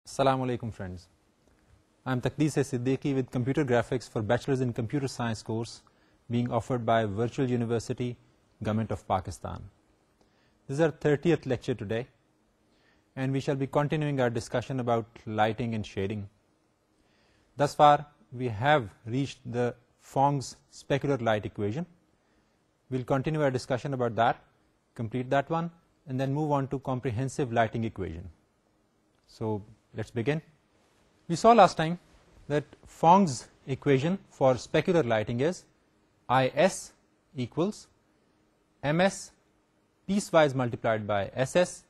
Assalamu alaikum friends. I am Taqdees Siddiqui with Computer Graphics for Bachelor's in Computer Science course being offered by Virtual University, Government of Pakistan. This is our 30th lecture today and we shall be continuing our discussion about lighting and shading. Thus far we have reached the Fong's specular light equation. We'll continue our discussion about that, complete that one, and then move on to comprehensive lighting equation. So let's begin. We saw last time that Fong's equation for specular lighting is IS equals MS piecewise multiplied by SS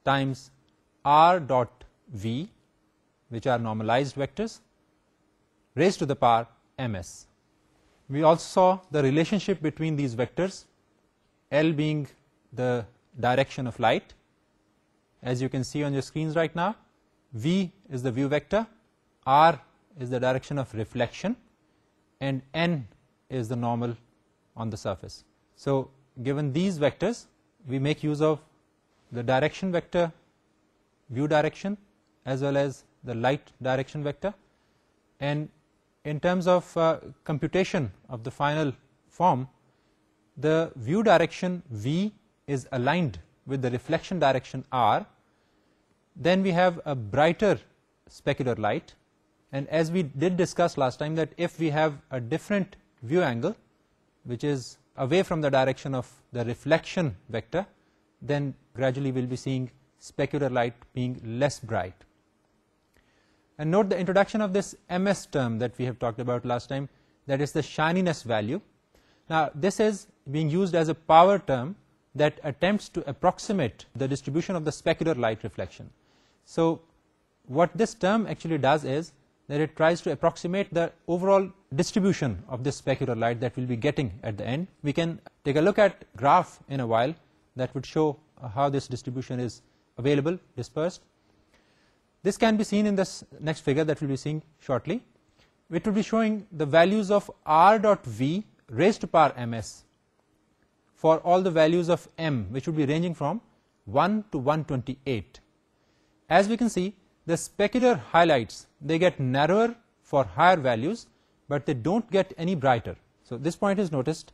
times R dot V, which are normalized vectors, raised to the power MS. We also saw the relationship between these vectors, L being the direction of light, as you can see on your screens right now. V is the view vector, R is the direction of reflection, and N is the normal on the surface. So given these vectors, we make use of the direction vector, view direction, as well as the light direction vector. And in terms of computation of the final form, the view direction V is aligned with the reflection direction R. Then we have a brighter specular light, and as we did discuss last time, that if we have a different view angle which is away from the direction of the reflection vector, then gradually we'll be seeing specular light being less bright. And note the introduction of this MS term that we have talked about last time, that is the shininess value. Now this is being used as a power term that attempts to approximate the distribution of the specular light reflection. So what this term actually does is that it tries to approximate the overall distribution of this specular light that we'll be getting at the end. We can take a look at graph in a while that would show how this distribution is available, dispersed. This can be seen in this next figure that we'll be seeing shortly. It will be showing the values of R dot V raised to power MS for all the values of M, which would be ranging from 1 to 128. As we can see, the specular highlights, they get narrower for higher values, but they don't get any brighter. So this point is noticed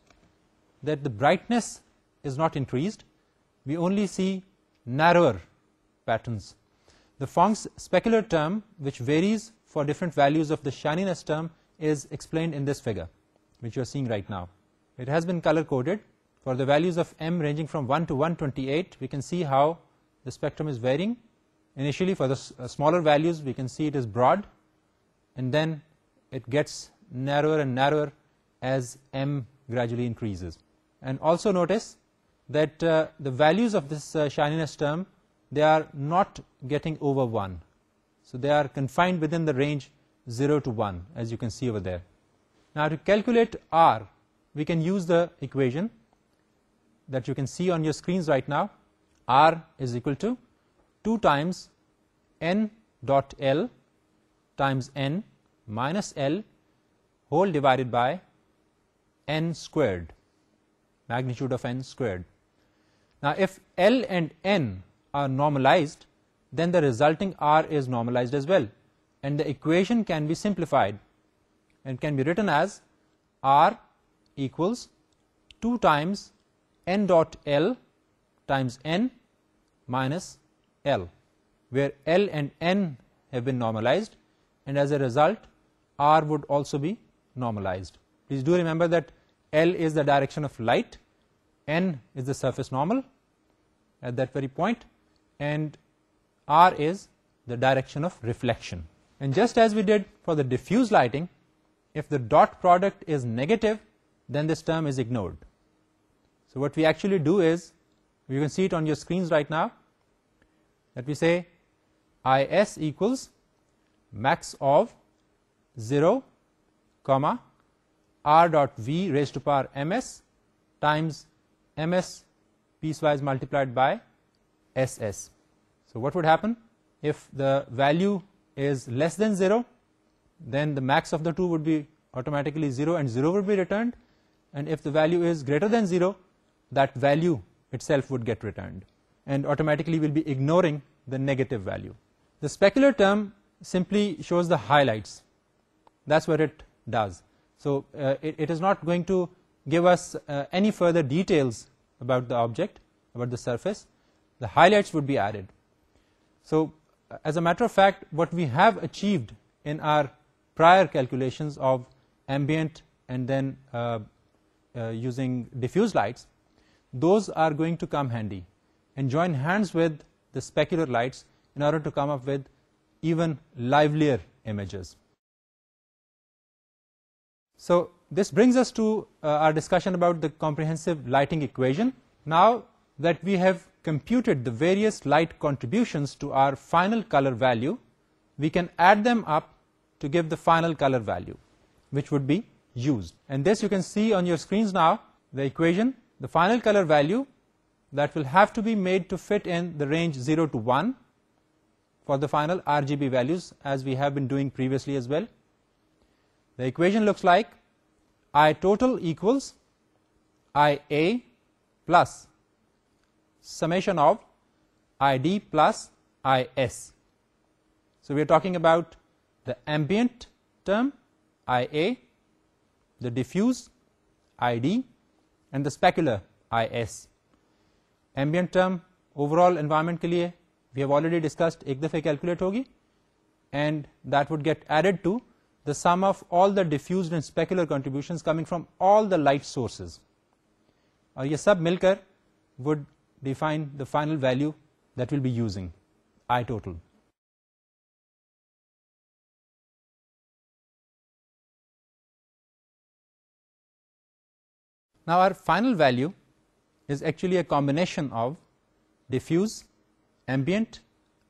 that the brightness is not increased. We only see narrower patterns. The Fong's specular term, which varies for different values of the shininess term, is explained in this figure, which you are seeing right now. It has been color-coded. For the values of M ranging from 1 to 128, we can see how the spectrum is varying. Initially, for the smaller values, we can see it is broad, and then it gets narrower and narrower as M gradually increases. And also notice that the values of this shininess term, they are not getting over 1. So they are confined within the range 0 to 1, as you can see over there. Now to calculate R, we can use the equation that you can see on your screens right now. R is equal to 2 times N dot L times N minus L whole divided by N squared, magnitude of N squared. Now if L and N are normalized, then the resulting R is normalized as well, and the equation can be simplified and can be written as R equals 2 times N dot L times N minus L, where L and N have been normalized, and as a result R would also be normalized. Please do remember that L is the direction of light, N is the surface normal at that very point, and R is the direction of reflection. And just as we did for the diffuse lighting, if the dot product is negative, then this term is ignored. So what we actually do is, you can see it on your screens right now, that we say IS equals max of 0, comma, R dot V raised to power MS times MS piecewise multiplied by SS. So what would happen? If the value is less than 0, then the max of the two would be automatically 0 and 0 would be returned. And if the value is greater than 0, that value itself would get returned. And automatically we'll be ignoring the negative value. The specular term simply shows the highlights. That's what it does. So it is not going to give us any further details about the object, about the surface. The highlights would be added. So as a matter of fact, what we have achieved in our prior calculations of ambient and then using diffuse lights, those are going to come handy and join hands with the specular lights in order to come up with even livelier images. So this brings us to our discussion about the comprehensive lighting equation. Now that we have computed the various light contributions to our final color value, we can add them up to give the final color value, which would be used. And this you can see on your screens now, the equation, the final color value that will have to be made to fit in the range 0 to 1 for the final RGB values, as we have been doing previously as well. The equation looks like I total equals IA plus summation of ID plus IS. So we are talking about the ambient term IA, the diffuse ID, and the specular IS. Ambient term overall environment के लिए we have already discussed, एक दफे calculate होगी, and that would get added to the sum of all the diffused and specular contributions coming from all the light sources. और ये सब मिलकर would define the final value that we'll be using, I total. Now our final value is actually a combination of diffuse, ambient,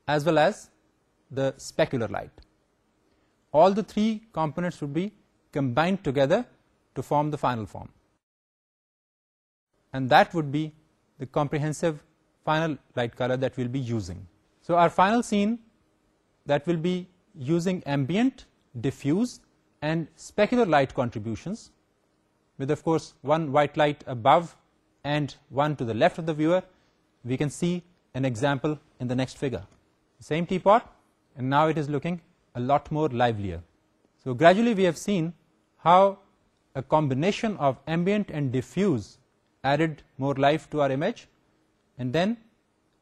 as well as the specular light. All the three components would be combined together to form the final form. And that would be the comprehensive final light color that we'll be using. So our final scene that will be using ambient, diffuse, and specular light contributions, with of course one white light above and one to the left of the viewer. We can see an example in the next figure. Same teapot, and now it is looking a lot more livelier. So gradually we have seen how a combination of ambient and diffuse added more life to our image, and then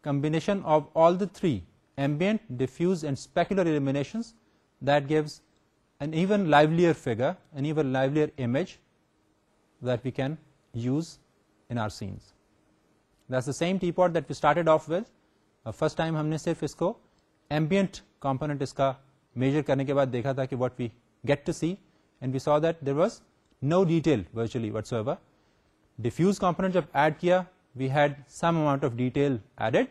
combination of all the three, ambient, diffuse, and specular illuminations, that gives an even livelier figure, an even livelier image that we can use in our scenes. That's the same teapot that we started off with. First time हमने सिर्फ इसको ambient component इसका measure करने के बाद देखा था कि what we get to see, and we saw that there was no detail virtually whatsoever. Diffuse component जब add किया, we had some amount of detail added,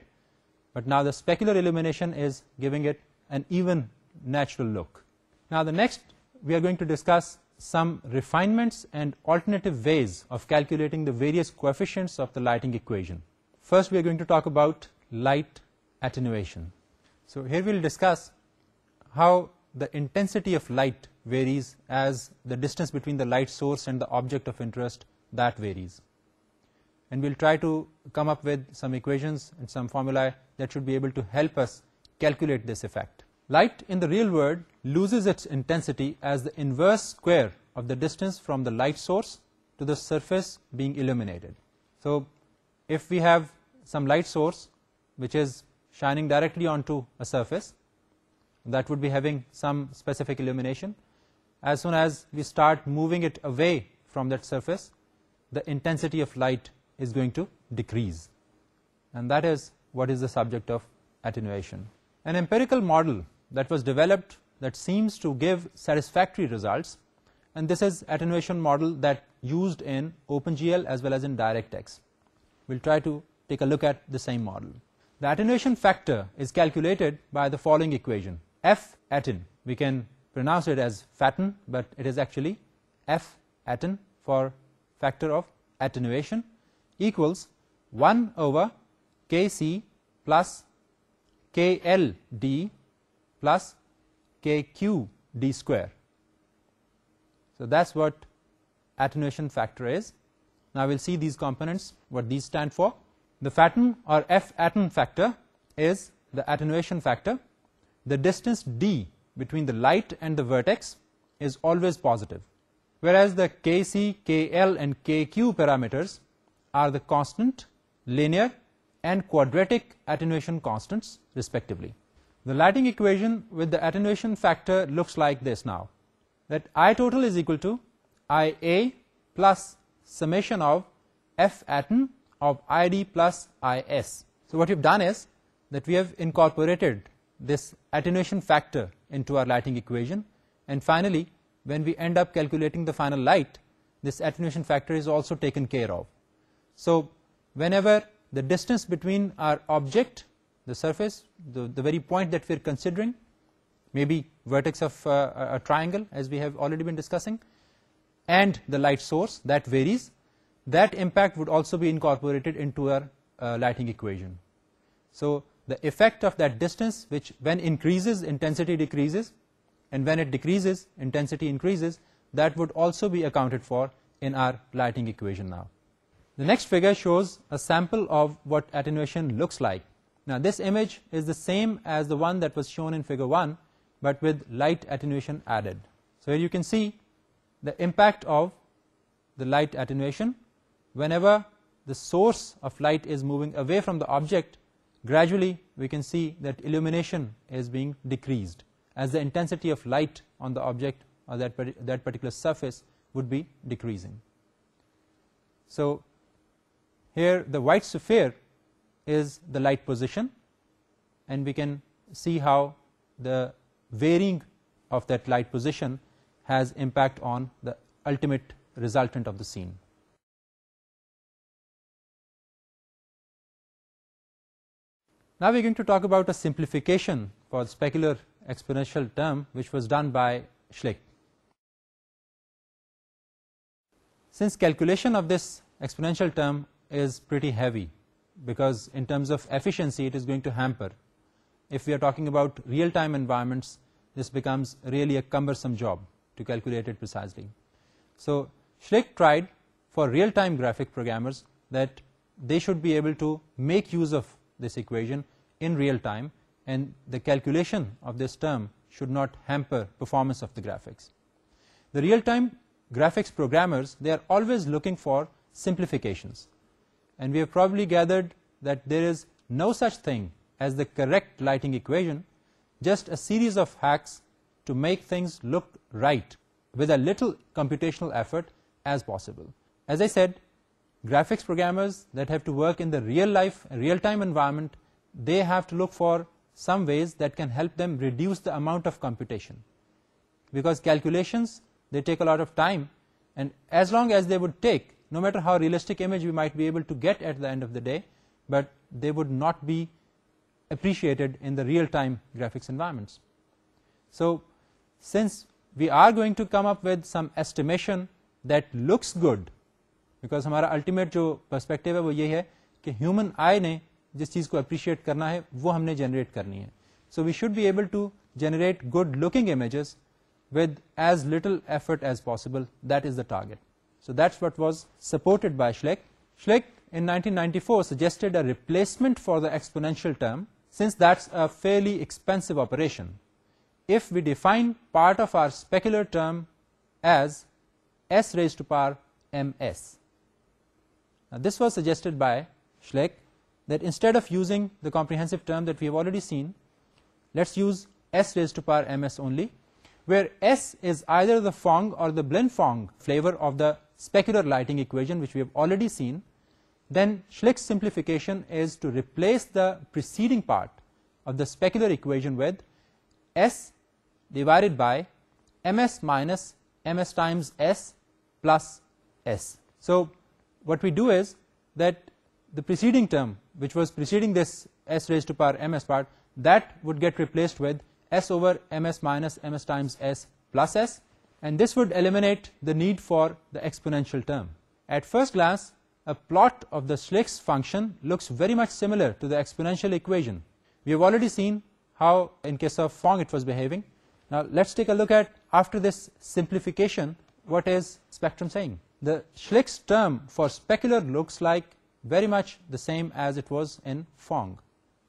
but now the specular illumination is giving it an even natural look. Now the next we are going to discuss some refinements and alternative ways of calculating the various coefficients of the lighting equation. First we are going to talk about light attenuation. So here we will discuss how the intensity of light varies as the distance between the light source and the object of interest that varies. And we'll try to come up with some equations and some formulae that should be able to help us calculate this effect. Light in the real world loses its intensity as the inverse square of the distance from the light source to the surface being illuminated. So if we have some light source which is shining directly onto a surface, that would be having some specific illumination. As soon as we start moving it away from that surface, the intensity of light is going to decrease. And that is what is the subject of attenuation. An empirical model that was developed that seems to give satisfactory results, and this is attenuation model that used in OpenGL as well as in DirectX. We'll try to take a look at the same model. The attenuation factor is calculated by the following equation. F atten, we can pronounce it as fatten, but it is actually F atten for factor of attenuation, equals 1 over Kc plus KLD plus KQD square. So that's what attenuation factor is. Now we'll see these components, what these stand for. The fatten or F atten factor is the attenuation factor, the distance d between the light and the vertex is always positive, whereas the Kc, Kl and Kq parameters are the constant, linear and quadratic attenuation constants respectively. The lighting equation with the attenuation factor looks like this now, that I total is equal to IA plus summation of F atom of ID plus IS. So what we've done is that we have incorporated this attenuation factor into our lighting equation, and finally when we end up calculating the final light, this attenuation factor is also taken care of. So whenever the distance between our object, the surface, the very point that we're considering, maybe vertex of a triangle as we have already been discussing, and the light source that varies, that impact would also be incorporated into our lighting equation. So the effect of that distance, which when increases intensity decreases, and when it decreases intensity increases, that would also be accounted for in our lighting equation now. The next figure shows a sample of what attenuation looks like. Now this image is the same as the one that was shown in figure 1, but with light attenuation added. So here you can see the impact of the light attenuation. Whenever the source of light is moving away from the object, gradually we can see that illumination is being decreased as the intensity of light on the object or that particular surface would be decreasing. So here the white sphere is the light position, and we can see how the varying of that light position has impact on the ultimate resultant of the scene. Now we're going to talk about a simplification for the specular exponential term which was done by Schlick. Since calculation of this exponential term is pretty heavy, because in terms of efficiency it is going to hamper. If we are talking about real-time environments, this becomes really a cumbersome job to calculate it precisely. So Schlick tried for real-time graphic programmers that they should be able to make use of this equation in real time, and the calculation of this term should not hamper performance of the graphics. The real-time graphics programmers, they are always looking for simplifications, and we have probably gathered that there is no such thing as the correct lighting equation, just a series of hacks to make things look right with a little computational effort as possible. As I said, graphics programmers that have to work in the real-time environment, they have to look for some ways that can help them reduce the amount of computation, because calculations, they take a lot of time, and as long as they would take, no matter how realistic image we might be able to get at the end of the day, but they would not be appreciated in the real-time graphics environments. So since we are going to come up with some estimation that looks good, because हमारा ultimate जो perspective है वो ये है कि human eye ने जिस चीज़ को appreciate करना है वो हमने generate करनी है. So we should be able to generate good looking images with as little effort as possible. That is the target. So that's what was supported by Schlick. Schlick in 1994 suggested a replacement for the exponential term, since that's a fairly expensive operation. If we define part of our specular term as s raised to power ms. Now this was suggested by Schlick, that instead of using the comprehensive term that we have already seen, let's use s raised to power ms only, where s is either the Phong or the Blin-Phong flavor of the specular lighting equation which we have already seen. Then Schlick's simplification is to replace the preceding part of the specular equation with s divided by ms minus ms times s plus s. So what we do is that the preceding term, which was preceding this s raised to power ms part, that would get replaced with s over ms minus ms times s plus s, and this would eliminate the need for the exponential term. At first glance, a plot of the Schlick's function looks very much similar to the exponential equation. We have already seen how in case of Phong it was behaving. Now let's take a look at, after this simplification, what is spectrum saying. The Schlick's term for specular looks like very much the same as it was in Phong.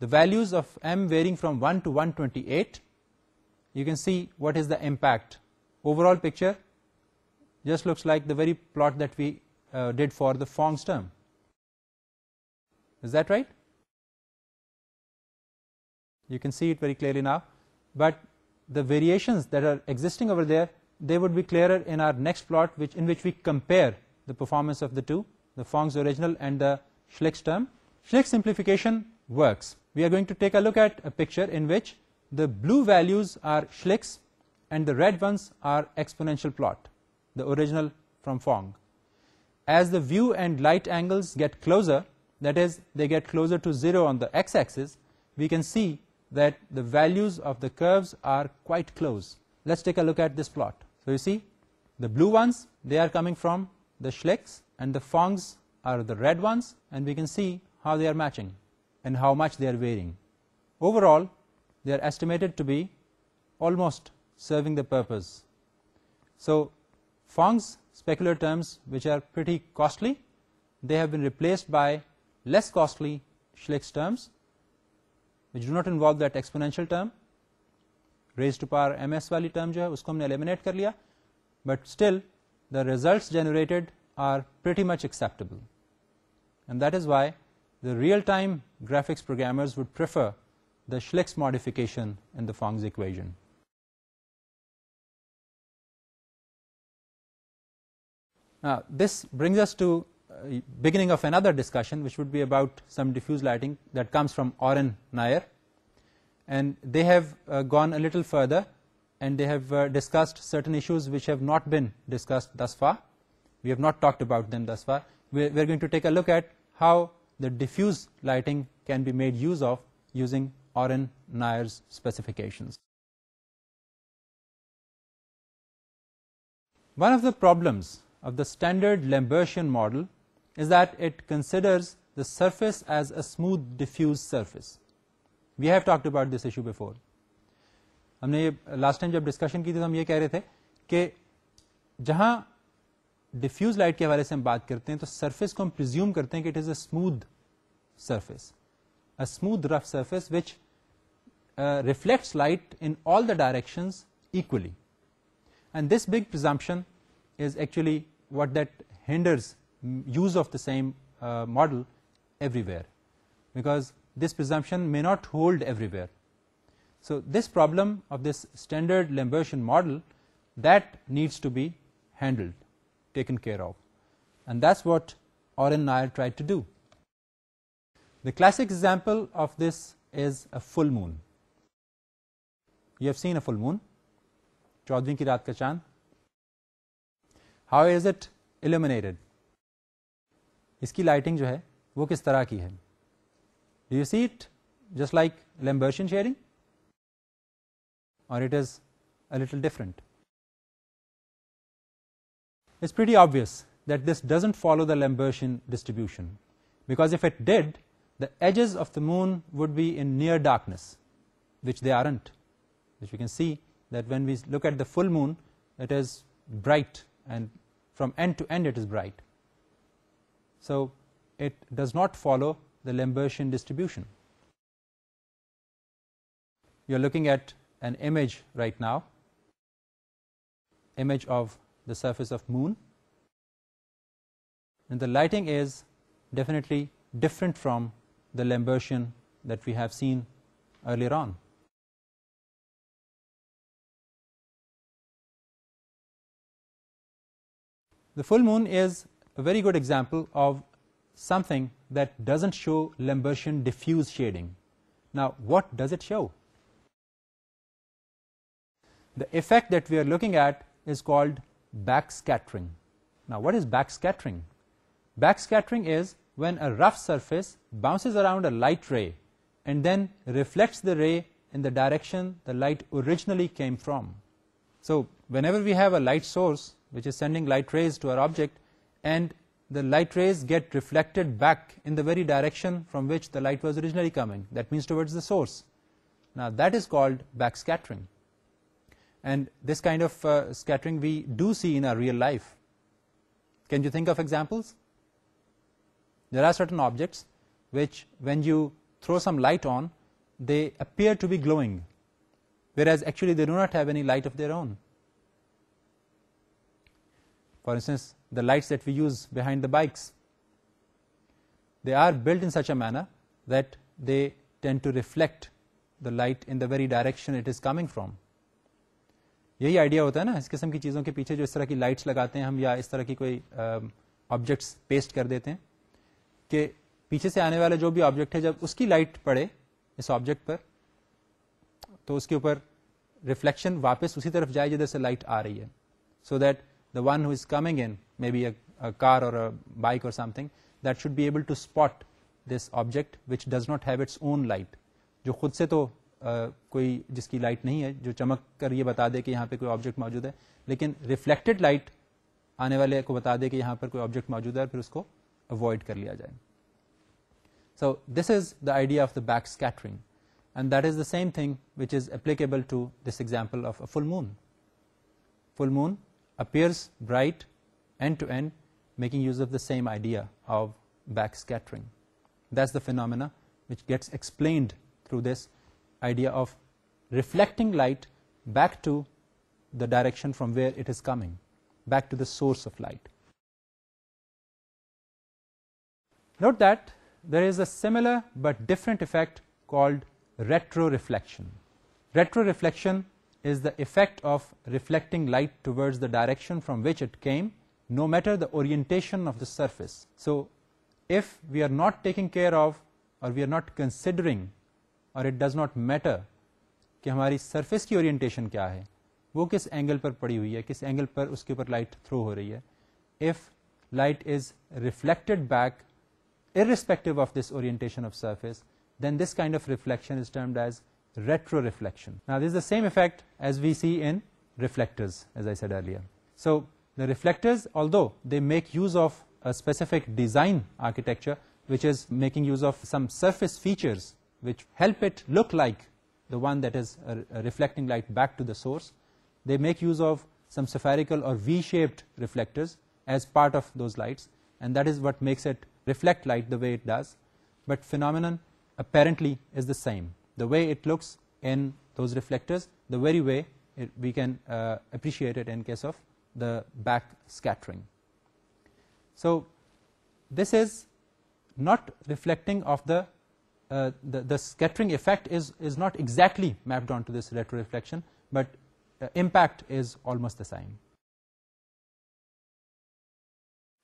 the values of m varying from 1 to 128, you can see what is the impact. Overall picture just looks like the very plot that we did for the Fong's term. Is that right? You can see it very clearly now, but the variations that are existing over there, they would be clearer in our next plot, in which we compare the performance of the two, the Fong's original and the Schlick's term. Schlick simplification works. We are going to take a look at a picture in which the blue values are Schlick's and the red ones are exponential plot, the original from Phong. As the view and light angles get closer, that is, they get closer to 0 on the x-axis, we can see that the values of the curves are quite close. Let's take a look at this plot. So you see, the blue ones, they are coming from the Schlick's, and the Fong's are the red ones, and we can see how they are matching and how much they are varying. Overall, they are estimated to be almost serving the purpose. So Fong's specular terms, which are pretty costly, they have been replaced by less costly Schlick's terms, which do not involve that exponential term. Raised to power ms वाली term जो है उसको हमने eliminate कर लिया, but still the results generated are pretty much acceptable, and that is why the real-time graphics programmers would prefer the Schlick's modification in the Fong's equation. Now this brings us to beginning of another discussion, which would be about some diffuse lighting that comes from Oren Nair, and they have gone a little further, and they have discussed certain issues which have not been discussed thus far. We have not talked about them thus far. We are going to take a look at how the diffuse lighting can be made use of using Oren Nair's specifications. One of the problems of the standard Lambertian model is that it considers the surface as a smooth diffuse surface. We have talked about this issue before. हमने last time जब discussion की थी तो हम ये कह रहे थे कि जहाँ diffuse light के हवाले से हम बात करते हैं तो surface को हम presume करते हैं कि it is a smooth surface, a smooth rough surface which reflects light in all the directions equally. And this big presumption is actually what that hinders use of the same model everywhere, because this presumption may not hold everywhere. So this problem of this standard Lambertian model, that needs to be handled, taken care of, and that's what Oren Nair tried to do. The classic example of this is a full moon. You have seen a full moon, 14वीं की रात का चांद. How is it illuminated? इसकी lighting जो है वो किस तरह की है? Do you see it just like Lambertian shading, or it is a little different? It's pretty obvious that this doesn't follow the Lambertian distribution, because if it did, the edges of the moon would be in near darkness, which they aren't. Which we can see that when we look at the full moon, it is bright, and from end to end it is bright. So it does not follow the Lambertian distribution. You're looking at an image right now, image of the surface of moon, and the lighting is definitely different from the Lambertian that we have seen earlier on. The full moon is a very good example of something that doesn't show Lambertian diffuse shading. Now, what does it show? The effect that we are looking at is called backscattering. Now, what is backscattering? Backscattering is when a rough surface bounces around a light ray and then reflects the ray in the direction the light originally came from. So whenever we have a light source which is sending light rays to our object, and the light rays get reflected back in the very direction from which the light was originally coming, that means towards the source. Now that is called backscattering, and this kind of scattering we do see in our real life. Can you think of examples? There are certain objects which, when you throw some light on, they appear to be glowing, whereas actually they do not have any light of their own. For instance, the lights that we use behind the bikes, they are built in such a manner that they tend to reflect the light in the very direction it is coming from. यही idea होता है ना इस किस्म की चीज़ों के पीछे, जो इस तरह की लाइट्स लगाते हैं हम, या इस तरह की कोई ऑब्जेक्ट्स पेस्ट कर देते हैं कि पीछे से आने वाला जो भी ऑब्जेक्ट है, जब उसकी लाइट पड़े इस ऑब्जेक्ट पर तो उसके ऊपर रिफ्लेक्शन वापस उसी तरफ जाए जिधर से लाइट आ रही है, so that the one who is coming in, may be a car or a bike or something, that should be able to spot this object which does not have its own light, जो खुद से तो कोई जिसकी light नहीं है, जो चमक कर ये बता दे कि यहाँ पे कोई ऑब्जेक्ट मौजूद है, लेकिन रिफ्लेक्टेड लाइट आने वाले को बता दे कि यहाँ पर कोई ऑब्जेक्ट मौजूद है, फिर उसको अवॉइड कर लिया जाए. So this is the idea of the back scattering, and that is the same thing which is applicable to this example of a full moon. Full moon appears bright end to end, making use of the same idea of back scattering. That's the phenomena which gets explained through this idea of reflecting light back to the direction from where it is coming, back to the source of light. Note that there is a similar but different effect called retroreflection. Retroreflection is the effect of reflecting light towards the direction from which it came, no matter the orientation of the surface. So if we are not taking care of, or we are not considering, और it does not matter कि हमारी surface की orientation क्या है, वो किस angle पर पड़ी हुई है, किस एंगल पर उसके ऊपर लाइट थ्रो हो रही है. If light is reflected back irrespective of this orientation of surface, then this kind of reflection is termed as retroreflection. Now this is the same effect as we see in reflectors, as I said earlier. So the reflectors, although they make use of a specific design architecture which is making use of some surface features which help it look like the one that is reflecting light back to the source, they make use of some spherical or V-shaped reflectors as part of those lights, and that is what makes it reflect light the way it does. But phenomenon apparently is the same. The way it looks in those reflectors, the very way we can appreciate it in case of the back scattering. So this is not reflecting of the scattering effect is not exactly mapped onto this retroreflection, but impact is almost the same.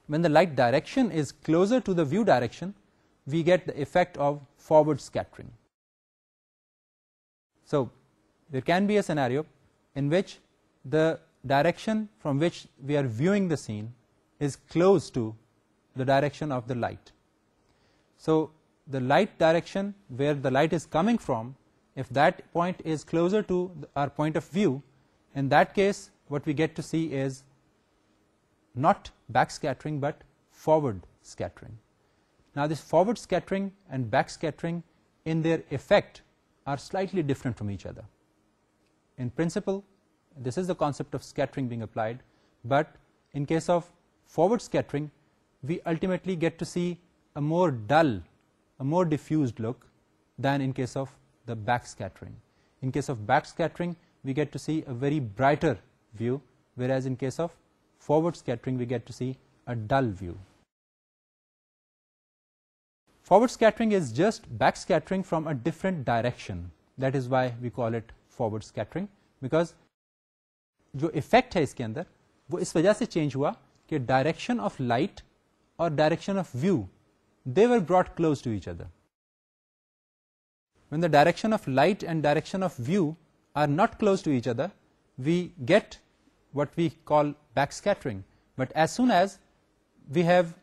When the light direction is closer to the view direction, we get the effect of forward scattering. So there can be a scenario in which the direction from which we are viewing the scene is close to the direction of the light. So the light direction where the light is coming from, if that point is closer to our point of view, in that case what we get to see is not back scattering but forward scattering. Now this forward scattering and back scattering in their effect are slightly different from each other. In principle, this is the concept of scattering being applied, but in case of forward scattering, we ultimately get to see a more dull, a more diffused look than in case of the back scattering. In case of back scattering, we get to see a very brighter view, whereas in case of forward scattering we get to see a dull view. Forward scattering is just back scattering from a different direction. That is why we call it forward scattering, because जो effect है इसके अंदर वो इस वजह से change हुआ कि direction of light और direction of view, they were brought close to each other. When the direction of light and direction of view are not close to each other, we get what we call back scattering. But as soon as we have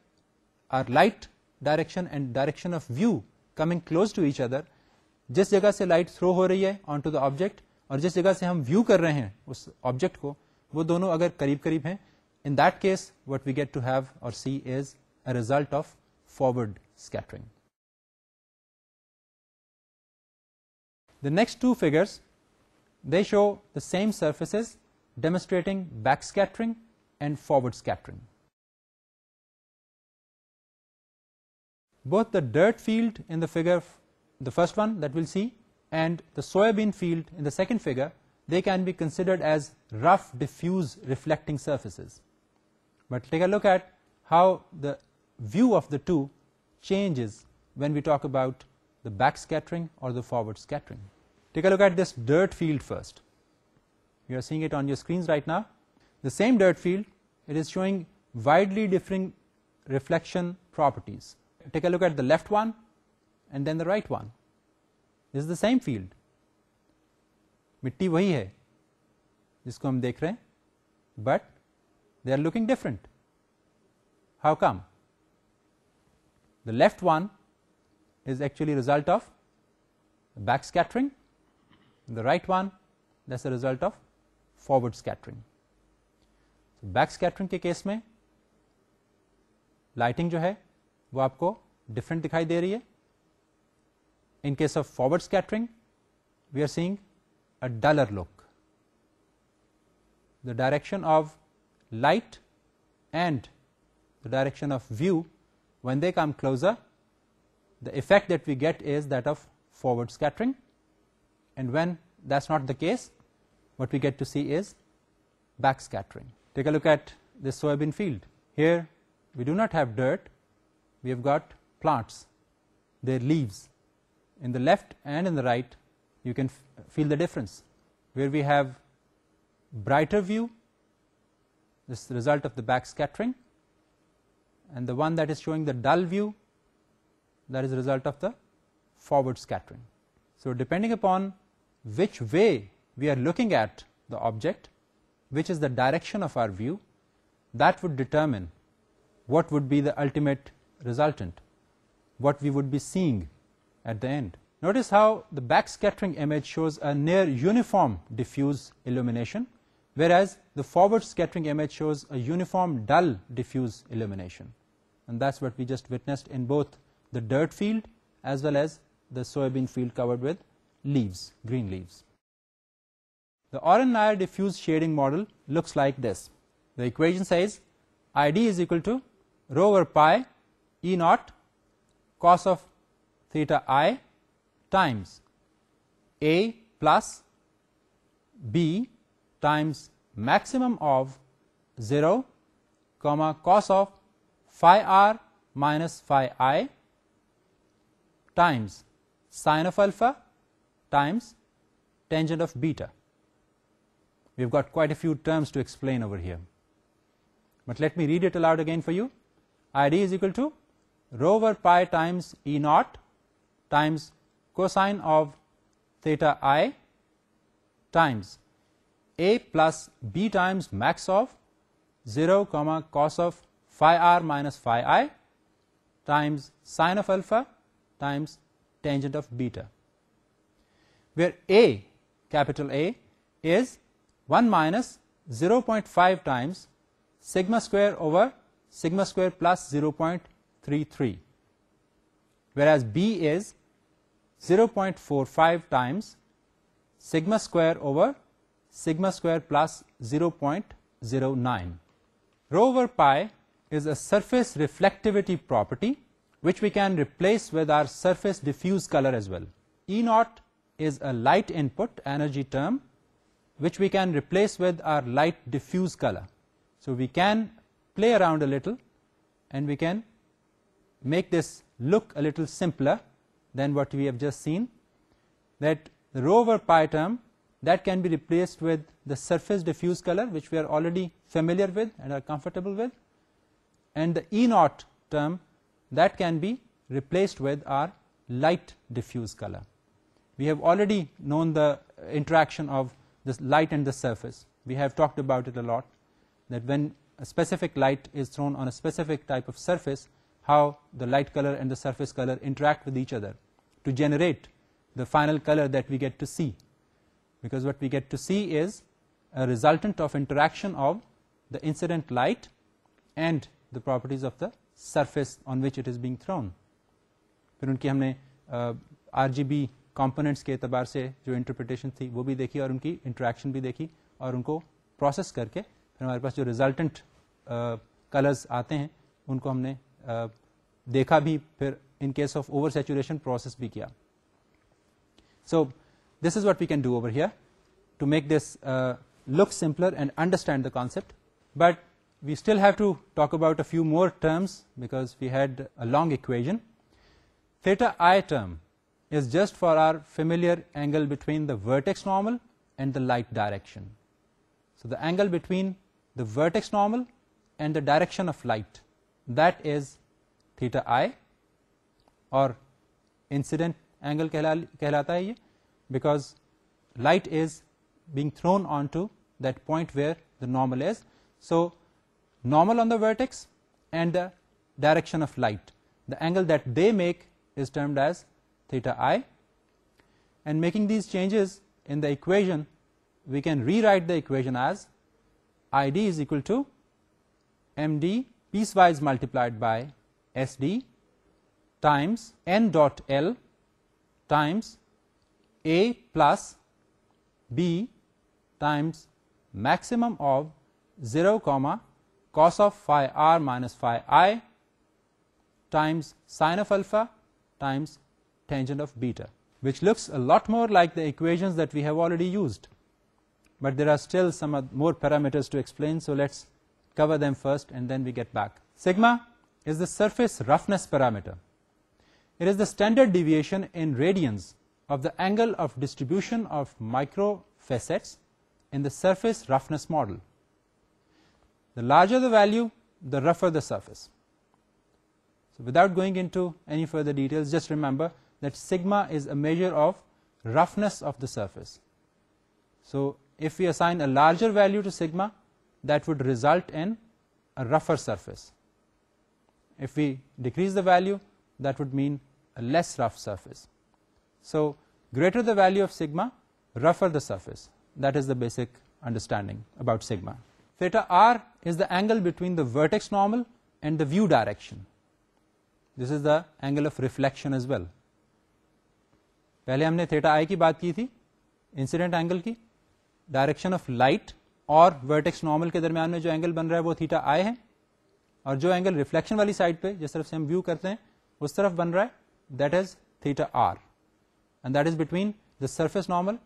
our light direction and direction of view coming close to each other, जिस जगह से light throw हो रही है onto the object और जिस जगह से हम व्यू कर रहे हैं उस ऑब्जेक्ट को, वो दोनों अगर करीब करीब हैं, in that case what we get to have or see is a result of forward scattering. The next two figures, they show the same surfaces demonstrating back scattering and forward scattering. Both the dirt field in the figure the first one that we'll see and the soybean field in the second figure, they can be considered as rough diffuse reflecting surfaces. But take a look at how the view of the two changes when we talk about the back scattering or the forward scattering. Take a look at this dirt field first. You are seeing it on your screens right now. The same dirt field, it is showing widely differing reflection properties. Take a look at the left one and then the right one. This is the same field. मिट्टी वही है जिसको हम देख रहे हैं, but they are looking different. How come? The left one is actually a result of back scattering. The right one, that's a result of forward scattering. So back scattering के case में लाइटिंग जो है वो आपको different दिखाई दे रही है. In case of forward scattering, we are seeing a duller look. The direction of light and the direction of view, when they come closer, the effect that we get is that of forward scattering, and when that's not the case, what we get to see is back scattering. Take a look at this soybean field. Here we do not have dirt, we have got plants, their leaves. In the left and in the right, you can feel the difference. Where we have brighter view, this is the result of the back scattering, and the one that is showing the dull view, that is the result of the forward scattering. So depending upon which way we are looking at the object, which is the direction of our view, that would determine what would be the ultimate resultant, what we would be seeing at the end. Notice how the back scattering image shows a near uniform diffuse illumination, whereas the forward scattering image shows a uniform dull diffuse illumination. And that's what we just witnessed in both the dirt field as well as the soybean field covered with leaves, green leaves. The Oren-Nair diffuse shading model looks like this. The equation says ID is equal to rho over pi E naught cos of theta I times A plus B times maximum of 0 comma cos of phi r minus phi I times sine of alpha times tangent of beta. We've got quite a few terms to explain over here, but let me read it aloud again for you. ID is equal to rho over pi times E naught times cosine of theta I times A plus B times max of 0 comma cos of phi r minus phi I times sine of alpha times tangent of beta, where A, capital A, is 1 minus 0.5 times sigma square over sigma square plus 0.33, whereas B is 0.45 times sigma square over sigma square plus 0.09. Rho over pi is a surface reflectivity property which we can replace with our surface diffuse color as well. E naught is a light input energy term which we can replace with our light diffuse color. So we can play around a little and we can make this look a little simpler than what we have just seen, that the rho over pi term that can be replaced with the surface diffuse color which we are already familiar with and are comfortable with, and the E naught term that can be replaced with our light diffuse color. We have already known the interaction of this light and the surface. We have talked about it a lot, that when a specific light is thrown on a specific type of surface, how the light color and the surface color interact with each other to generate the final color that we get to see, because what we get to see is a resultant of interaction of the incident light and the properties of the surface on which it is being thrown. फिर उनकी हमने RGB components के एतबार से जो interpretation थी वो भी देखी और उनकी interaction भी देखी और उनको process करके फिर हमारे पास जो resultant colors आते हैं उनको हमने देखा भी, फिर in case of over saturation process भी किया. So this is what we can do over here to make this look simpler and understand the concept. But we still have to talk about a few more terms because we had a long equation. Theta I term is just for our familiar angle between the vertex normal and the light direction. So the angle between the vertex normal and the direction of light, that is theta I, or incident angle कहलाता है ये, because light is being thrown onto that point where the normal is. So normal on the vertex and the direction of light, the angle that they make is termed as theta I. And making these changes in the equation, we can rewrite the equation as ID is equal to MD piecewise multiplied by SD times N dot L times A plus B times maximum of 0 comma cos of phi r minus phi I times sine of alpha times tangent of beta, which looks a lot more like the equations that we have already used. But there are still some more parameters to explain, so let's cover them first and then we get back. Sigma is the surface roughness parameter. It is the standard deviation in radians of the angle of distribution of microfacets in the surface roughness model. The larger the value, the rougher the surface. So without going into any further details, just remember that sigma is a measure of roughness of the surface. So if we assign a larger value to sigma, that would result in a rougher surface. If we decrease the value, that would mean a less rough surface. So greater the value of sigma, rougher the surface. That is the basic understanding about sigma. Theta r is the angle between the vertex normal and the view direction. This is the angle of reflection as well. पहले हमने theta I की बात की थी, incident angle की, direction of light और vertex normal के दरमियान में जो एंगल बन रहा है वो थीटा आई है, और जो एंगल रिफ्लेक्शन वाली साइड पे जिस तरफ से हम व्यू करते हैं उस तरफ बन रहा है, that is theta R, and that is between the surface normal,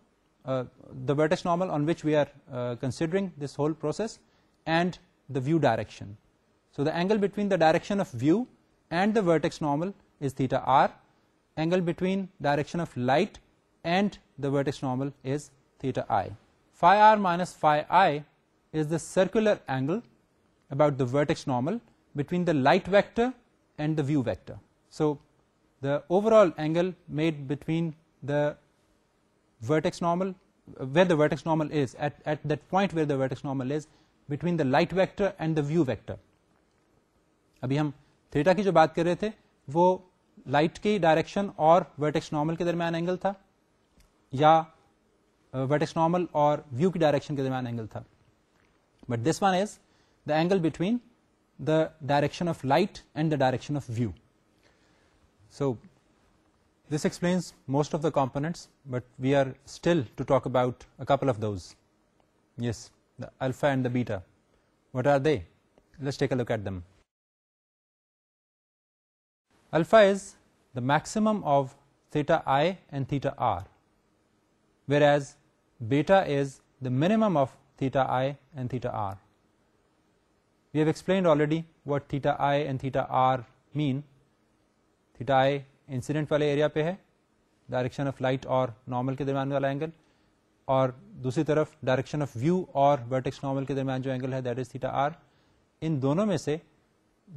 the vertex normal on which we are considering this whole process, and the view direction. So the angle between the direction of view and the vertex normal is theta r. Angle between direction of light and the vertex normal is theta I. Phi r minus phi I is the circular angle about the vertex normal between the light vector and the view vector. So the overall angle made between the vertex normal, where the vertex normal is, at that point where the vertex normal is, between the light vector and the view vector. अभी हम theta की जो बात कर रहे थे वो light की डायरेक्शन और वर्टेक्स नॉर्मल के दरमियान एंगल था, या वर्टेक्स नॉर्मल और व्यू की डायरेक्शन के दरमियान एंगल था. But this one is the angle between the direction of light and the direction of view. So this explains most of the components, but we are still to talk about a couple of those. Yes, the alpha and the beta. What are they? Let's take a look at them. Alpha is the maximum of theta I and theta r, whereas beta is the minimum of theta I and theta r. We have explained already what theta I and theta r mean. Theta I incident वाले area पे है, direction of light और normal के दरमियान वाला angle, और दूसरी तरफ डायरेक्शन ऑफ व्यू और वर्टेक्स नॉर्मल के दरमियान जो एंगल है दैट इज थीटा आर. इन दोनों में से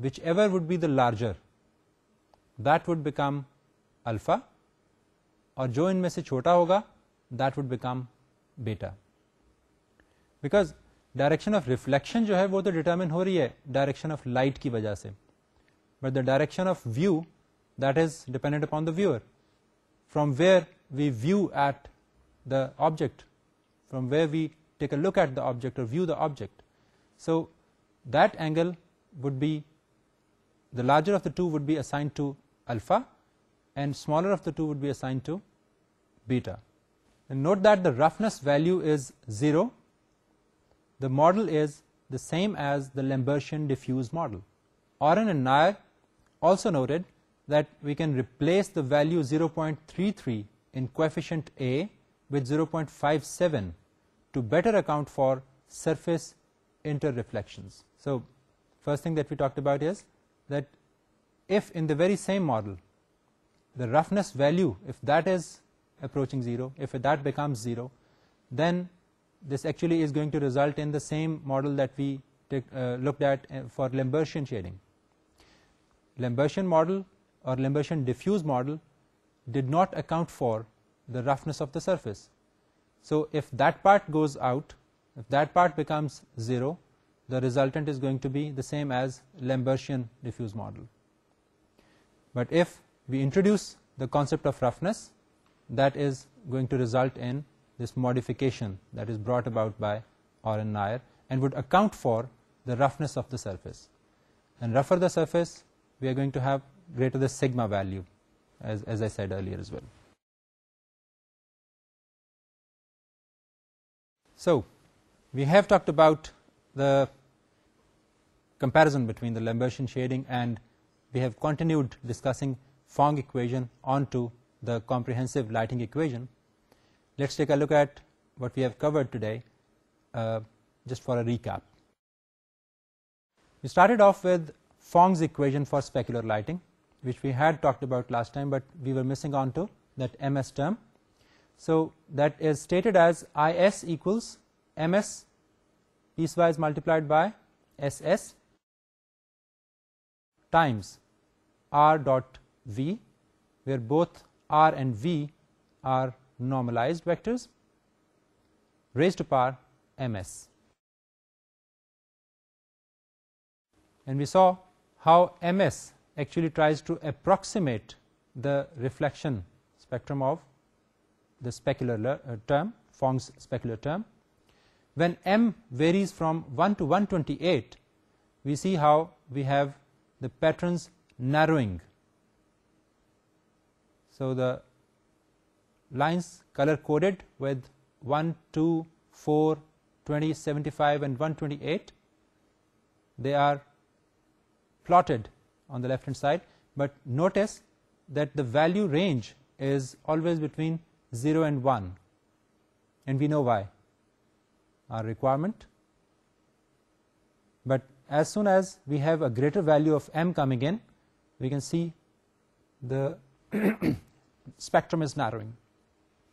which ever would be the larger that would become alpha, और जो इनमें से छोटा होगा that would become beta. Because direction of reflection जो है वो तो डिटरमिन हो रही है डायरेक्शन ऑफ लाइट की वजह से, but the direction of view that is dependent upon the viewer, from where we view at the object, from where we take a look at the object or view the object. So that angle would be, the larger of the two would be assigned to alpha, and smaller of the two would be assigned to beta. And note that the roughness value is 0. The model is the same as the Lambertian diffuse model. Oren and Nair also noted that we can replace the value 0.33 in coefficient A with 0.57 to better account for surface interreflections. So first thing that we talked about is that if in the very same model the roughness value, if that is approaching 0, if that becomes 0, then this actually is going to result in the same model that we looked at for Lambertian shading. Lambertian model or Lambertian diffuse model did not account for the roughness of the surface. So if that part goes out, if that part becomes 0, the resultant is going to be the same as Lambertian diffuse model. But if we introduce the concept of roughness, that is going to result in this modification that is brought about by Orr and Nair and would account for the roughness of the surface. And rougher the surface, we are going to have greater the sigma value, as I said earlier as well. So we have talked about the comparison between the Lambertian shading, and we have continued discussing Phong equation onto the comprehensive lighting equation. Let's take a look at what we have covered today, just for a recap. We started off with Fong's equation for specular lighting, which we had talked about last time, but we were missing on to that ms term. So that is stated as Is equals ms piecewise multiplied by ss times r dot v, where both r and v are normalized vectors, raised to power ms. And we saw how ms actually tries to approximate the reflection spectrum of the specular term, Fong's specular term. When m varies from 1 to 128, we see how we have the patterns narrowing. So the lines color coded with 1, 2, 4, 20, 75 and 128, they are plotted on the left hand side, but notice that the value range is always between 0 and 1, and we know why, our requirement. But as soon as we have a greater value of m coming in, we can see the spectrum is narrowing.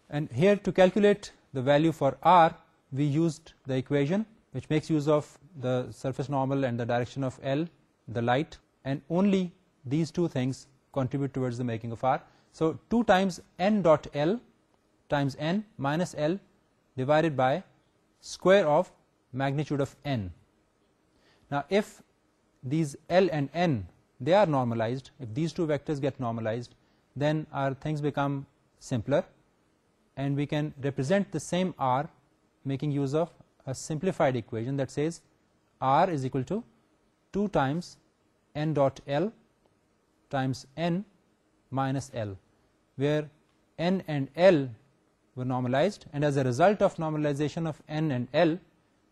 And here, to calculate the value for r, we used the equation which makes use of the surface normal and the direction of L, the light, and only these two things contribute towards the making of r. So 2 times n dot L times n minus L divided by square of magnitude of n. Now if these L and n, they are normalized, if these two vectors get normalized, then our things become simpler, and we can represent the same r making use of a simplified equation that says r is equal to 2 times n dot L times n minus L, where n and L were normalized, and as a result of normalization of n and L,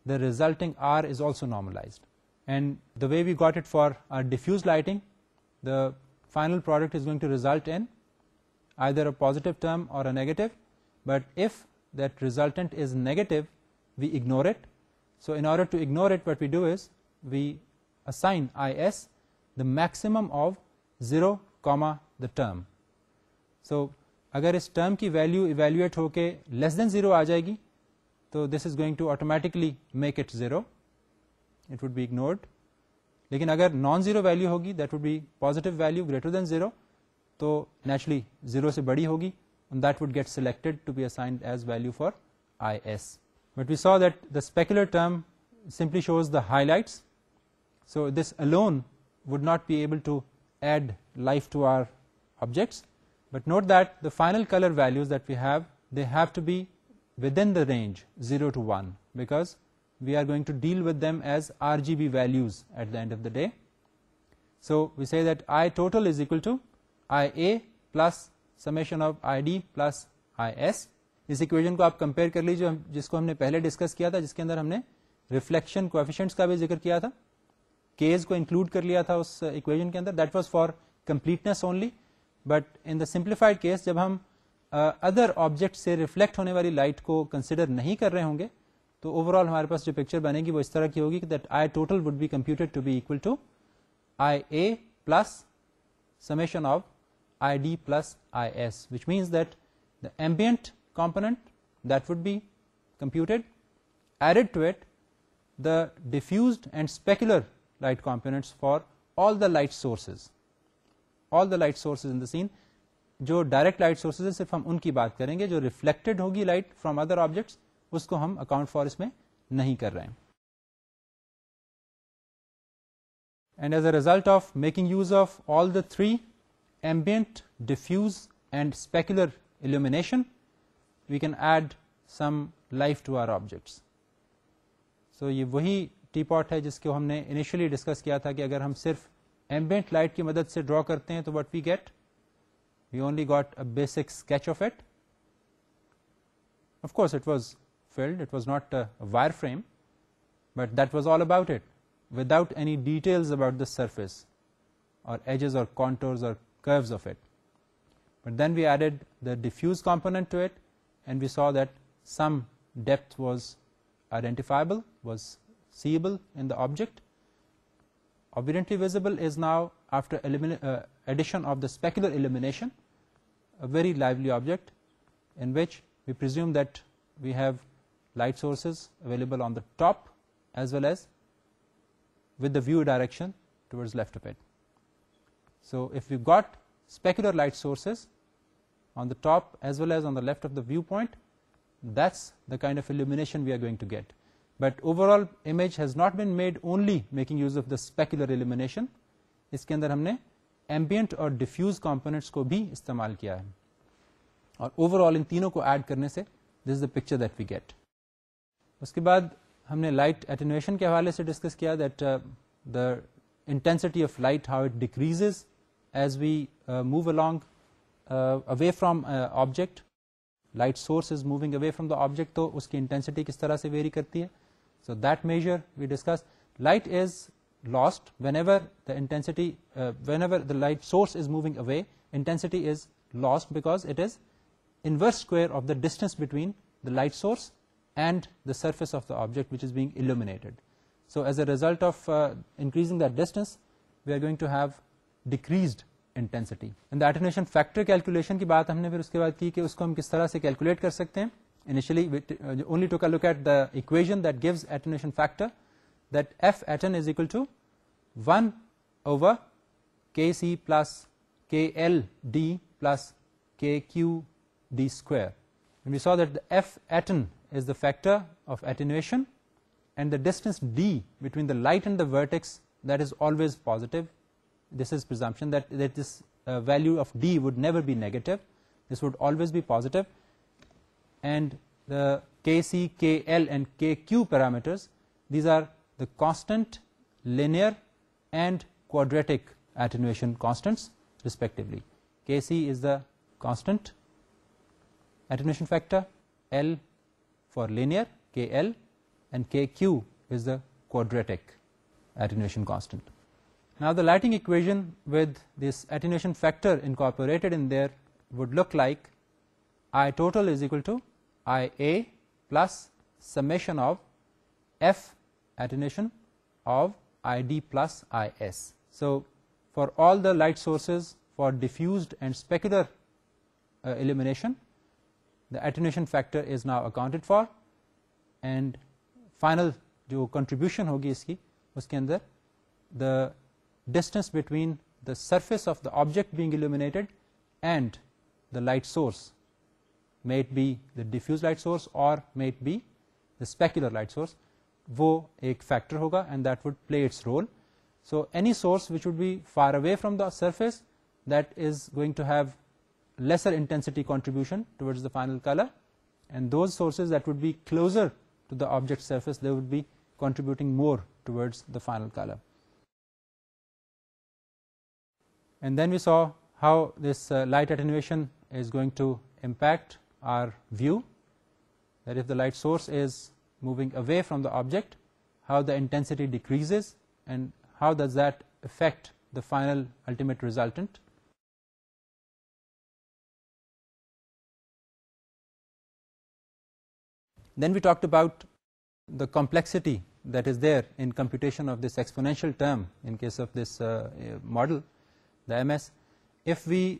the resulting r is also normalized. And the way we got it for our diffuse lighting, the final product is going to result in either a positive term or a negative, but if that resultant is negative, we ignore it. So in order to ignore it, what we do is we assign Is the maximum of 0, the term. So अगर इस term की value evaluate होके less than 0 आ जाएगी, तो this is going to automatically make it 0. It would be ignored. लेकिन अगर non-zero value होगी, that would be positive value greater than 0, तो naturally 0 से बड़ी होगी, and that would get selected to be assigned as value for Is. But we saw that the specular term simply shows the highlights, so this alone would not be able to add life to our objects. But note that the final color values that we have, they have to be within the range 0 to 1, because we are going to deal with them as RGB values at the end of the day. So we say that I total is equal to IA plus summation of ID plus IS. इस equation को आप compare कर लीजिए जिसको हमने पहले discuss किया था, जिसके अंदर हमने रिफ्लेक्शन कोएफिशिएंट्स का भी जिक्र किया था, केज को इंक्लूड कर लिया था उस इक्वेशन के अंदर. That was for completeness only. But in the simplified case, जब हम अदर ऑब्जेक्ट से रिफ्लेक्ट होने वाली लाइट को कंसिडर नहीं कर रहे होंगे, तो ओवरऑल हमारे पास जो पिक्चर बनेगी वो इस तरह की होगी कि that I total would be computed to be equal to I A plus summation of id plus is, which means that the ambient component that would be computed, added to it the diffused and specular light components for all the light sources in the scene. जो direct light sources है सिर्फ हम उनकी बात करेंगे, जो reflected होगी light from other objects उसको हम account for इसमें नहीं कर रहे हैं. And as a result of making use of all the three, ambient, diffuse and specular illumination, we can add some life to our objects. So ये वही teapot है जिसको हमने initially discuss किया था कि अगर हम सिर्फ ambient light की मदद से draw करते हैं तो what we get, we only got a basic sketch of it. Of course it was filled, it was not a wireframe, but that was all about it, without any details about the surface or edges or contours or curves of it. But then we added the diffuse component to it, and we saw that some depth was identifiable, was seeable in the object. Obediently visible is now, after addition of the specular illumination, a very lively object in which we presume that we have light sources available on the top as well as with the view direction towards left of it. So if we've got specular light sources on the top as well as on the left of the viewpoint, that's the kind of illumination we are going to get. But overall image has not been made only making use of the specular illumination. इसके अंदर हमने ambient और diffuse components को भी इस्तेमाल किया है, और overall इन तीनों को add करने से this is the picture that we get. उसके बाद हमने लाइट एटेन्यूएशन के हवाले से डिस्कस किया that the intensity of light how it decreases as we move along away from object. Light source is moving away from the object, तो उसकी intensity किस तरह से वेरी करती है. So that measure we discuss. Light is lost whenever the light source is moving away, intensity is lost because it is inverse square of the distance between the light source and the surface of the object which is being illuminated. So as a result of increasing that distance, we are going to have decreased intensity. And the attenuation factor calculation की बात हमने फिर उसके बाद की कि उसको हम किस तरह से calculate कर सकते हैं. Initially we only took a look at the equation that gives attenuation factor, that f atten is equal to 1 over kc plus kld plus kqd square. And we saw that the f atten is the factor of attenuation, and the distance d between the light and the vertex, that is always positive. This is presumption that this value of d would never be negative. This would always be positive. And the kc, kl and kq parameters, these are the constant, linear and quadratic attenuation constants respectively. Kc is the constant attenuation factor, L for linear, KL, and KQ is the quadratic attenuation constant. Now the lighting equation with this attenuation factor incorporated in there would look like I total is equal to IA plus summation of F attenuation of ID plus IS. So for all the light sources for diffused and specular illumination, the attenuation factor is now accounted for, and final जो contribution होगी इसकी उसके अंदर the distance between the surface of the object being illuminated and the light source, may it be the diffuse light source or may it be the specular light source, वो एक factor होगा and that would play its role. So any source which would be far away from the surface, that is going to have lesser intensity contribution towards the final color, and those sources that would be closer to the object surface, they would be contributing more towards the final color. And then we saw how this light attenuation is going to impact our view, that if the light source is moving away from the object, how the intensity decreases and how does that affect the final ultimate resultant. Then we talked about the complexity that is there in computation of this exponential term in case of this model, the MS. If we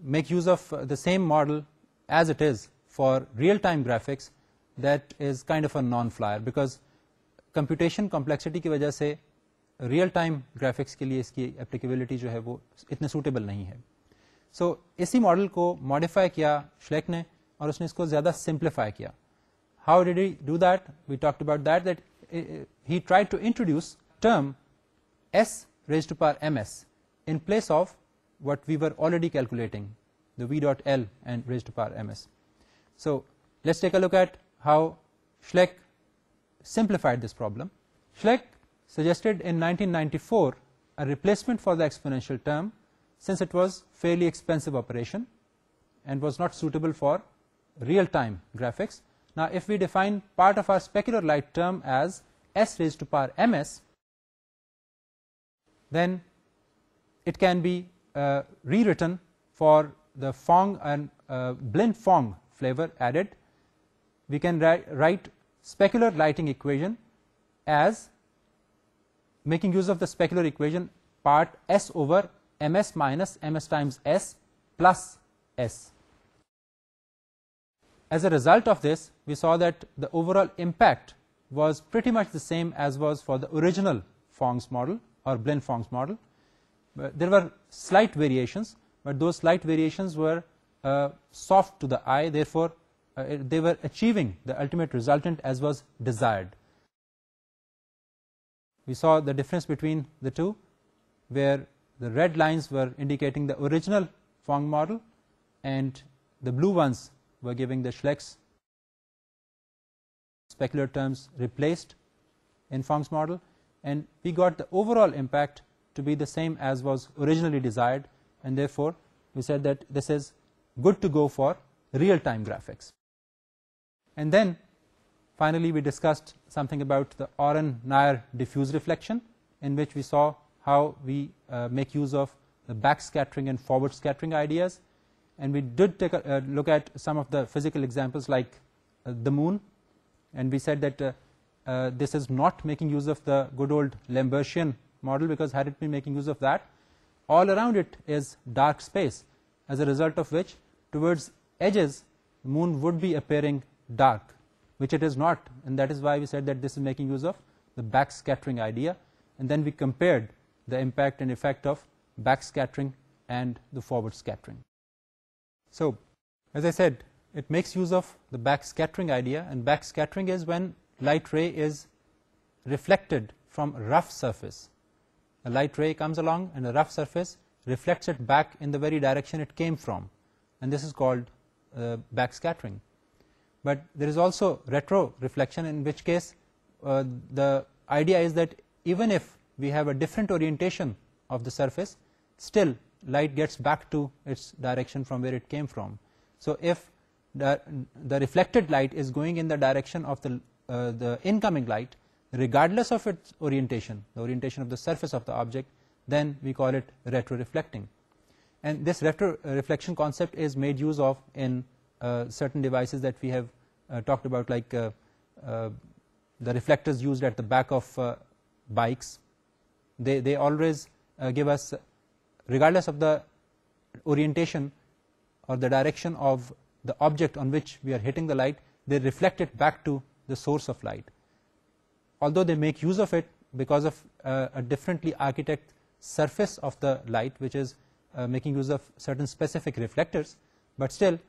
make use of the same model as it is for real-time graphics, that is kind of a non-flyer, because computation complexity की वजह से real time graphics के लिए इसकी applicability जो है वो इतने सूटेबल नहीं है. सो इसी मॉडल को मॉडिफाई किया श्लेक ने और उसने इसको ज़्यादा सिंप्लीफाई किया. How did he do that? We talked about that he tried to introduce term s raised to power ms in place of what we were already calculating, the v dot l and raised to power ms. So let's take a look at how Schlick simplified this problem. Schlick suggested in 1994 a replacement for the exponential term, since it was fairly expensive operation and was not suitable for real-time graphics. Now if we define part of our specular light term as s raised to power ms, then it can be rewritten for the Phong and blind Phong flavor added. We can write specular lighting equation as making use of the specular equation part s over ms minus ms times s plus s. As a result of this, we saw that the overall impact was pretty much the same as was for the original Fong's model or blind Fong's model. But there were slight variations, but those slight variations were soft to the eye, therefore they were achieving the ultimate resultant as was desired. We saw the difference between the two, where the red lines were indicating the original Phong model and the blue ones were giving the Schlick's specular terms replaced in Fong's model, and we got the overall impact to be the same as was originally desired, and therefore we said that this is good to go for real-time graphics. And then finally we discussed something about the Oren-Nair diffuse reflection, in which we saw how we make use of the backscattering and forward scattering ideas, and we did take a look at some of the physical examples like the moon, and we said that this is not making use of the good old Lambertian model, because had it been making use of that, all around it is dark space, as a result of which towards edges the moon would be appearing dark, which it is not, and that is why we said that this is making use of the backscattering idea. And then we compared the impact and effect of backscattering and the forward scattering. So as I said, it makes use of the backscattering idea, and backscattering is when light ray is reflected from a rough surface. A light ray comes along and a rough surface reflects it back in the very direction it came from, and this is called backscattering. But there is also retro reflection, in which case the idea is that even if we have a different orientation of the surface, still light gets back to its direction from where it came from. So if the reflected light is going in the direction of the incoming light, regardless of its orientation, the orientation of the surface of the object, then we call it retro reflecting. And this retro reflection concept is made use of in certain devices that we have talked about, like the reflectors used at the back of bikes. They always give us, regardless of the orientation or the direction of the object on which we are hitting the light, they reflect it back to the source of light. Although they make use of it because of a differently architected surface of the light, which is making use of certain specific reflectors, but still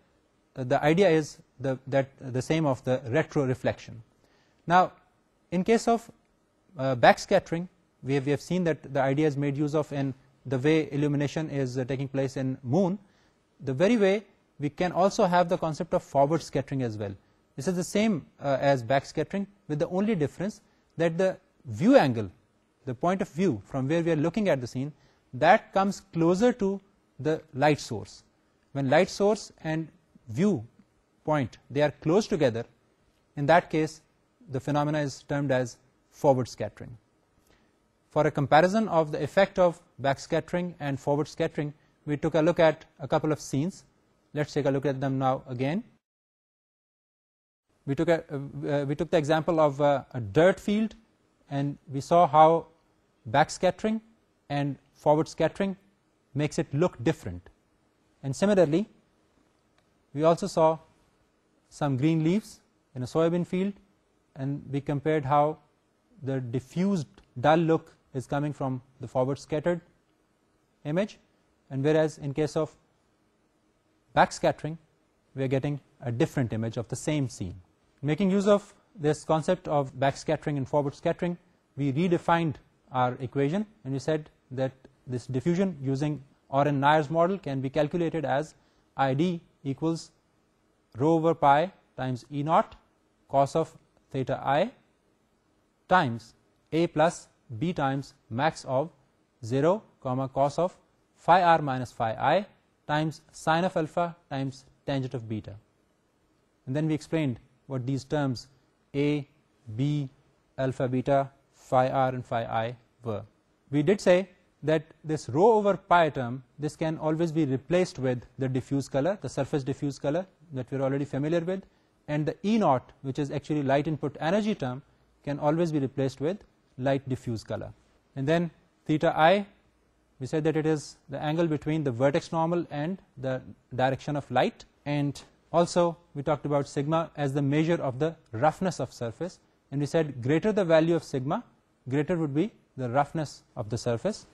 the idea is the same of the retro reflection. Now in case of backscattering, we have seen that the idea is made use of in the way illumination is taking place in moon. The very way we can also have the concept of forward scattering as well. This is the same as backscattering, with the only difference that the view angle, the point of view from where we are looking at the scene, that comes closer to the light source. When light source and view point, they are close together, in that case the phenomena is termed as forward scattering. For a comparison of the effect of backscattering and forward scattering, we took a look at a couple of scenes. Let's take a look at them now again. we took the example of a dirt field, and we saw how backscattering and forward scattering makes it look different. And similarly, we also saw some green leaves in a soybean field, and we compared how the diffused dull look is coming from the forward scattered image, and whereas in case of backscattering we are getting a different image of the same scene. Making use of this concept of backscattering and forward scattering, we redefined our equation, and we said that this diffusion using Oren-Nayer's model can be calculated as ID equals rho over pi times E naught cos of theta I times A plus B times max of 0 comma cos of phi r minus phi I times sine of alpha times tangent of beta. And then we explained what these terms A, B, alpha, beta, phi r and phi I were. We did say that this rho over pi term, this can always be replaced with the diffuse color, the surface diffuse color that we're already familiar with, and the E naught, which is actually light input energy term, can always be replaced with light diffuse color. And then theta I, we said that it is the angle between the vertex normal and the direction of light, and also we talked about sigma as the measure of the roughness of surface, and we said greater the value of sigma, greater would be the roughness of the surface.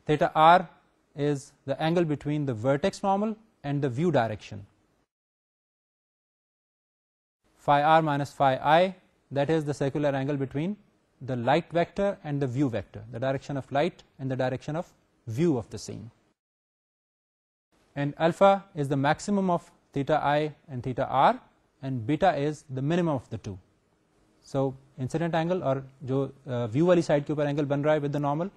Theta r is the angle between the vertex normal and the view direction. Phi r minus phi I, that is the circular angle between the light vector and the view vector, the direction of light and the direction of view of the scene. And alpha is the maximum of theta I and theta r, and beta is the minimum of the two. So incident angle और जो view वाली side के ऊपर angle बन रहा है with the normal,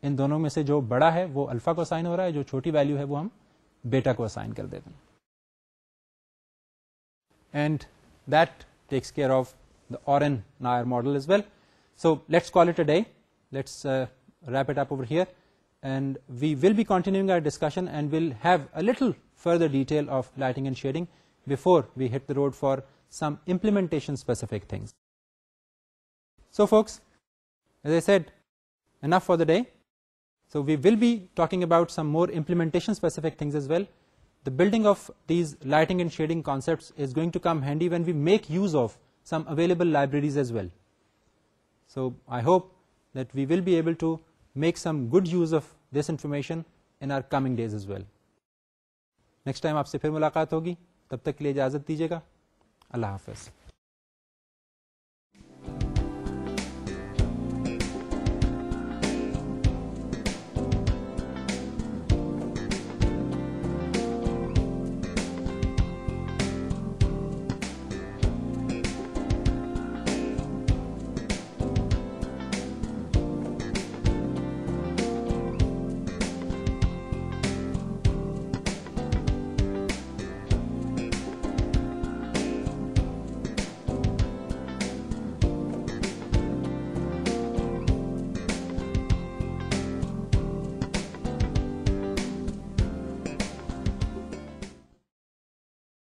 इन दोनों में से जो बड़ा है वो अल्फा को असाइन हो रहा है, जो छोटी वैल्यू है वो हम बेटा को असाइन कर देते हैं. And that takes care of the Oren-Nayer model as well. So let's call it a day. Let's wrap it up over here, and we will be continuing our discussion, and we'll have a little further detail of lighting and shading before we hit the road for some implementation specific things. So folks, as I said, enough for the day. So we will be talking about some more implementation specific things as well. The building of these lighting and shading concepts is going to come handy when we make use of some available libraries as well. So I hope that we will be able to make some good use of this information in our coming days as well. Next time आपसे फिर मुलाकात होगी, तब तक के लिए इजाज़त दीजिएगा. अल्लाह हाफ़िज़.